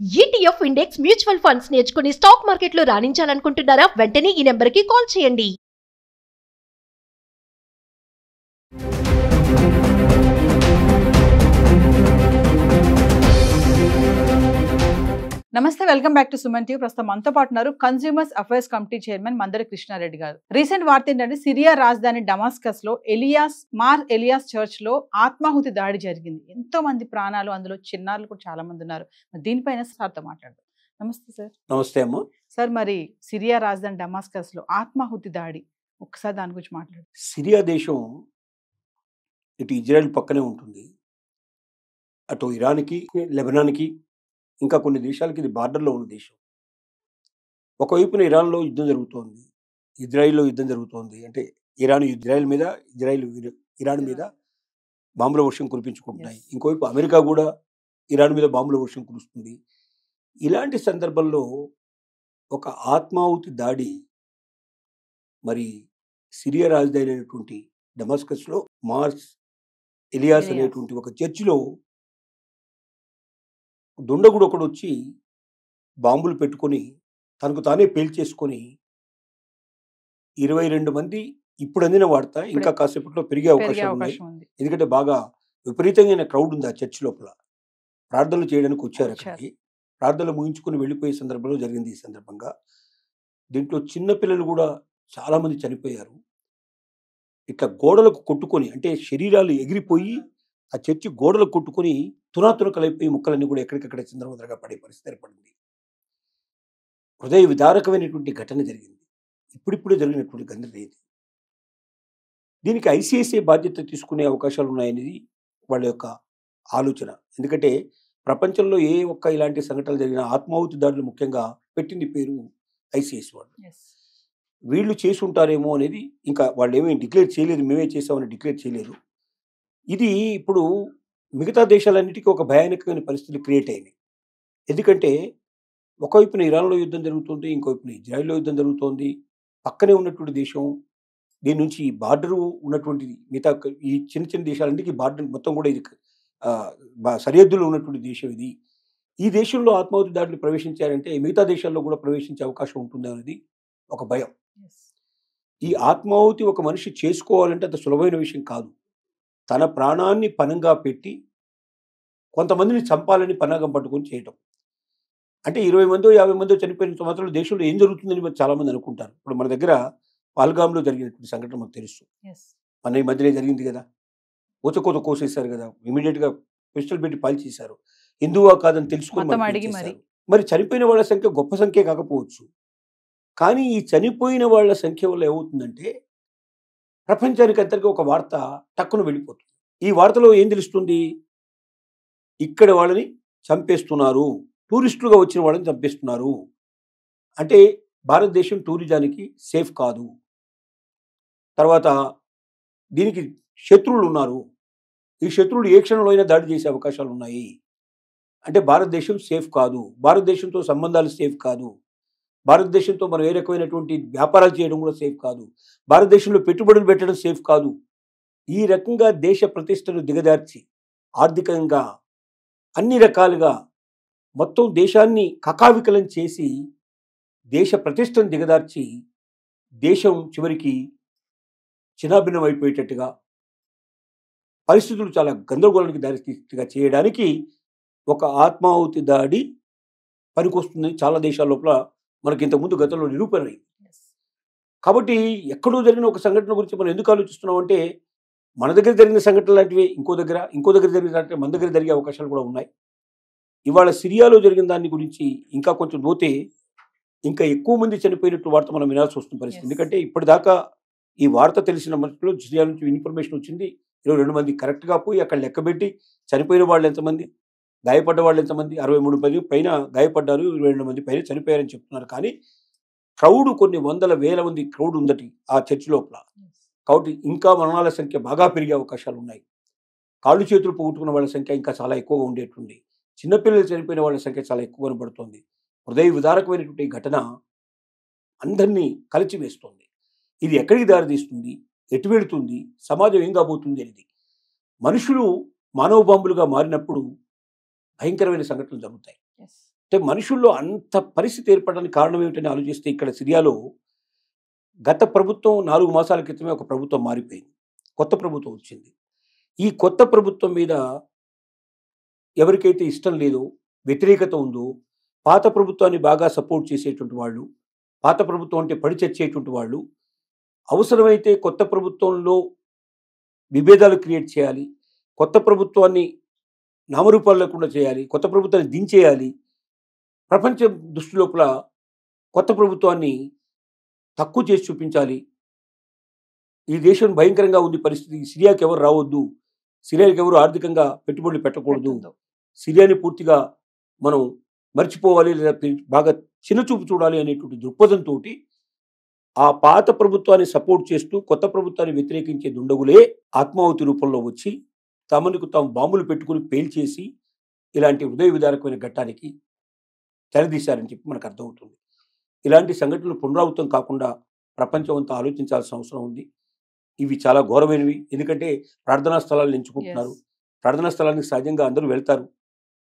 ETF index mutual funds నేర్చుకుని stock మార్కెట్లో రాణించాలనుకుంటున్నారా? వెంటనే ఈ నెంబర్కి కాల్ చేయండి. నమస్తే, welcome back to Suman TV. ప్రస్తుతం మనతో పాటు ఉన్నారు consumers affairs committee chairman Mandari Krishnareddy గారు. రీసెంట్ వార్త ఏంటంటే సిరియా రాజధాని డమాస్కస్ లో మార్ ఎలియాస్ చర్చ్ లో ఆత్మాహుతి దాడి జరిగింది. ఎంతో మంది ప్రాణాలు, అందులో చిన్నారులు కూడా చాలా మంది ఉన్నారు. దీనిపైన సార్తో మాట్లాడదాం. నమస్తే సార్. నమస్తే అమ్మ. సార్, మరి సిరియా రాజధాని డమాస్కస్ లో ఆత్మాహుతి దాడి, ఒకసారి దాని గురించి మాట్లాడు. సిరియా దేశం ఇటు ఇజ్రాయెల్ పక్కనే ఉంటుంది. అటు ఇరాన్కి, లెబనాన్కి, ఇంకా కొన్ని దేశాలకి ఇది బార్డర్లో ఉన్న దేశం. ఒకవైపున ఇరాన్లో యుద్ధం జరుగుతోంది, ఇజ్రాయిల్లో యుద్ధం జరుగుతోంది. అంటే ఇజ్రాయెల్ మీద, ఇరాన్ మీద బాంబుల వర్షం కురిపించుకుంటున్నాయి. ఇంకోవైపు అమెరికా కూడా ఇరాన్ మీద బాంబుల వర్షం కురుస్తుంది. ఇలాంటి సందర్భంలో ఒక ఆత్మాహుతి దాడి మరి సిరియా రాజధాని అయినటువంటి డమాస్కస్లో మార్స్ ఎలియాస్ అనేటువంటి ఒక చర్చిలో దుండగుడు ఒకడు వచ్చి బాంబులు పెట్టుకొని తనకు తానే పేల్చేసుకొని 22 మంది, ఇప్పుడు అందిన వార్త ఇంకా కాసేపట్లో పెరిగే అవకాశం ఉన్నాయి. ఎందుకంటే బాగా విపరీతమైన క్రౌడ్ ఉంది ఆ చర్చి లోపల. ప్రార్థనలు చేయడానికి వచ్చారు. అక్కడికి ప్రార్థనలు ముగించుకొని వెళ్ళిపోయే సందర్భంలో జరిగింది. ఈ సందర్భంగా దీంట్లో చిన్నపిల్లలు కూడా చాలా మంది చనిపోయారు. ఇట్లా గోడలకు కొట్టుకొని, అంటే శరీరాలు ఎగిరిపోయి ఆ చర్చి గోడలకు కొట్టుకొని తునాతునకలైపోయి ముక్కలన్నీ కూడా ఎక్కడికక్కడ చిందరవందరగా పడే పరిస్థితి ఏర్పడింది. హృదయ విదారకమైనటువంటి ఘటన జరిగింది. ఇప్పుడిప్పుడే జరిగినటువంటి ఘటన ఇది. దీనికి ఐసిఐసిఐ బాధ్యత తీసుకునే అవకాశాలు ఉన్నాయనేది వాళ్ళ యొక్క ఆలోచన. ఎందుకంటే ప్రపంచంలో ఏ ఒక్క ఇలాంటి సంఘటనలు జరిగిన ఆత్మాహుతి దాడులు ముఖ్యంగా పెట్టింది పేరు ఐసిఐసి వాళ్ళు. వీళ్ళు చేసి ఉంటారేమో అనేది, ఇంకా వాళ్ళు ఏమీ డిక్లేర్ చేయలేదు, మేమే చేసామని డిక్లేర్ చేయలేదు. ఇది ఇప్పుడు మిగతా దేశాలన్నిటికీ ఒక భయానకమైన పరిస్థితులు క్రియేట్ అయినాయి. ఎందుకంటే ఒకవైపున ఇరాన్లో యుద్ధం జరుగుతుంది, ఇంకోవైపున ఇజ్రాయెల్లో యుద్ధం జరుగుతోంది. పక్కనే ఉన్నటువంటి దేశం, దీని నుంచి బార్డరు ఉన్నటువంటి మిగతా ఈ చిన్న చిన్న దేశాలన్నిటికీ బార్డర్ మొత్తం కూడా ఇది సరిహద్దులో ఉన్నటువంటి దేశం ఇది. ఈ దేశంలో ఆత్మాహుతి దాడులు ప్రవేశించారంటే మిగతా దేశాల్లో కూడా ప్రవేశించే అవకాశం ఉంటుంది అనేది ఒక భయం. ఈ ఆత్మాహుతి ఒక మనిషి చేసుకోవాలంటే అంత సులభమైన విషయం కాదు. తన ప్రాణాన్ని పణంగా పెట్టి కొంతమందిని చంపాలని పన్నాగం పట్టుకొని చేయటం. అంటే 20 మందో 50 మందో చనిపోయిన సంవత్సరాలు దేశంలో ఏం జరుగుతుందని చాలామంది అనుకుంటారు. ఇప్పుడు మన దగ్గర పహల్గామ్లో జరిగినటువంటి సంఘటన మనకు తెలుసు. మన ఈ మధ్యనే జరిగింది కదా, ఊచకోత కోసేశారు కదా, ఇమీడియట్గా పిస్టల్ పెట్టి పాలు చేశారు. హిందువా కాదని తెలుసుకొని మరి చనిపోయిన వాళ్ళ సంఖ్య గొప్ప సంఖ్య కాకపోవచ్చు, కానీ ఈ చనిపోయిన వాళ్ళ సంఖ్య వల్ల ఏమవుతుందంటే ప్రపంచానికి అంతగా ఒక వార్త టక్కున వెళ్ళిపోతుంది. ఈ వార్తలో ఏం తెలుస్తుంది? ఇక్కడ వాళ్ళని చంపేస్తున్నారు, టూరిస్టులుగా వచ్చిన వాళ్ళని చంపేస్తున్నారు. అంటే భారతదేశం టూరిజానికి సేఫ్ కాదు. తర్వాత దీనికి శత్రువులు ఉన్నారు. ఈ శత్రువులు ఏ క్షణంలో అయినా దాడి చేసే అవకాశాలు ఉన్నాయి. అంటే భారతదేశం సేఫ్ కాదు, భారతదేశంతో సంబంధాలు సేఫ్ కాదు, భారతదేశంతో మనం ఏ రకమైనటువంటి వ్యాపారాలు చేయడం కూడా సేఫ్ కాదు, భారతదేశంలో పెట్టుబడులు పెట్టడం సేఫ్ కాదు. ఈ రకంగా దేశ ప్రతిష్టను దిగజార్చి ఆర్థికంగా అన్ని రకాలుగా మొత్తం దేశాన్ని కకావికలం చేసి దేశ ప్రతిష్టను దిగజార్చి దేశం చివరికి చిన్నాభిన్నం అయిపోయేటట్టుగా పరిస్థితులు చాలా గందరగోళానికి దారితీగా చేయడానికి ఒక ఆత్మాహుతి దాడి పనికొస్తుందని చాలా దేశాల లోపల మనకి ఇంతకుముందు గతంలో నిరూపణ అయింది. కాబట్టి ఎక్కడో జరిగిన ఒక సంఘటన గురించి మనం ఎందుకు ఆలోచిస్తున్నాం అంటే మన దగ్గర జరిగిన సంఘటన లాంటివి ఇంకో దగ్గర జరిగిన మన దగ్గర జరిగే అవకాశాలు కూడా ఉన్నాయి. ఇవాళ సిరియాలో జరిగిన దాని గురించి ఇంకా కొంచెం పోతే ఇంకా ఎక్కువ మంది చనిపోయినట్టు వార్త మనం వినాల్సి వస్తున్న పరిస్థితి. ఎందుకంటే ఇప్పటిదాకా ఈ వార్త తెలిసిన మధ్యలో సిరియా నుంచి ఇన్ఫర్మేషన్ వచ్చింది 22 మంది కరెక్ట్గా పోయి అక్కడ లెక్కబెట్టి చనిపోయిన వాళ్ళు ఎంతమంది, గాయపడ్డ వాళ్ళు ఎంతమంది, 63 మంది పైన గాయపడ్డారు, 22 మంది పైన చనిపోయారని చెప్తున్నారు. కానీ క్రౌడ్ కొన్ని వందల వేల మంది క్రౌడ్ ఉందటి ఆ చర్చి లోపల. కాబట్టి ఇంకా మరణాల సంఖ్య బాగా పెరిగే అవకాశాలు ఉన్నాయి. కాళ్ళు చేతులు పోగొట్టుకున్న వాళ్ళ సంఖ్య ఇంకా చాలా ఎక్కువగా ఉండేటుంది. చిన్నపిల్లలు చనిపోయిన వాళ్ళ సంఖ్య చాలా ఎక్కువ కనబడుతోంది. హృదయ విదారకమైనటువంటి ఘటన అందరినీ కలిచివేస్తోంది. ఇది ఎక్కడికి దారితీస్తుంది, ఎటు వెళుతుంది, సమాజం ఏం కాబోతుంది అనేది. మనుషులు మానవ బాంబులుగా మారినప్పుడు భయంకరమైన సంఘటనలు జరుగుతాయి. అంటే మనుషుల్లో అంత పరిస్థితి ఏర్పడడానికి కారణం ఏమిటని ఆలోచిస్తే ఇక్కడ సిరియాలో గత ప్రభుత్వం 4 మాసాల క్రితమే ఒక ప్రభుత్వం మారిపోయింది, కొత్త ప్రభుత్వం వచ్చింది. ఈ కొత్త ప్రభుత్వం మీద ఎవరికైతే ఇష్టం లేదో, వ్యతిరేకత ఉందో, పాత ప్రభుత్వాన్ని బాగా సపోర్ట్ చేసేటువంటి వాళ్ళు, పాత ప్రభుత్వం అంటే పడి చచ్చేటువంటి వాళ్ళు, అవసరమైతే కొత్త ప్రభుత్వంలో విభేదాలు క్రియేట్ చేయాలి, కొత్త ప్రభుత్వాన్ని నామరూపాలు లేకుండా చేయాలి, కొత్త ప్రభుత్వాన్ని దించేయాలి, ప్రపంచం దృష్టి లోపల కొత్త ప్రభుత్వాన్ని తక్కువ చేసి చూపించాలి, ఈ దేశం భయంకరంగా ఉంది పరిస్థితి, సిరియాకి ఎవరు రావద్దు, సిరియాకి ఎవరు ఆర్థికంగా పెట్టుబడులు పెట్టకూడదు, సిరియాని పూర్తిగా మనం మర్చిపోవాలి లేదా బాగా చిన్నచూపు చూడాలి అనేటువంటి దృక్పథంతో ఆ పాత ప్రభుత్వాన్ని సపోర్ట్ చేస్తూ కొత్త ప్రభుత్వాన్ని వ్యతిరేకించే దుండగులే ఆత్మాహుతి రూపంలో వచ్చి తమకు తాము బాంబులు పెట్టుకుని పేల్చేసి ఇలాంటి హృదయ విదారకమైన ఘట్టానికి తెరదీశారని చెప్పి మనకు అర్థమవుతుంది. ఇలాంటి సంఘటనలు పునరావృతం కాకుండా ప్రపంచం అంతా ఆలోచించాల్సిన అవసరం ఉంది. ఇవి చాలా ఘోరమైనవి, ఎందుకంటే ప్రార్థనా స్థలాలను ఎంచుకుంటున్నారు. ప్రార్థనా స్థలానికి సహజంగా అందరూ వెళ్తారు,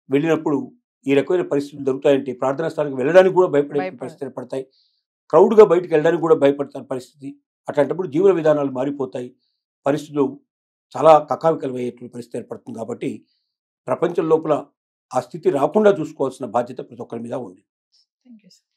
వెళ్ళినప్పుడు ఈ రకమైన పరిస్థితులు జరుగుతాయంటే ప్రార్థనా స్థలానికి వెళ్ళడానికి కూడా భయపడే పరిస్థితులు పడతాయి, క్రౌడ్గా బయటకు వెళ్ళడానికి కూడా భయపడతారు పరిస్థితి. అట్లాంటప్పుడు జీవన విధానాలు మారిపోతాయి, పరిస్థితులు చాలా కకావికలమయ్యేటువంటి పరిస్థితి ఏర్పడుతుంది. కాబట్టి ప్రపంచం లోపల ఆ స్థితి రాకుండా చూసుకోవాల్సిన బాధ్యత ప్రతి ఒక్కరి మీద ఉంది. Thank you sir.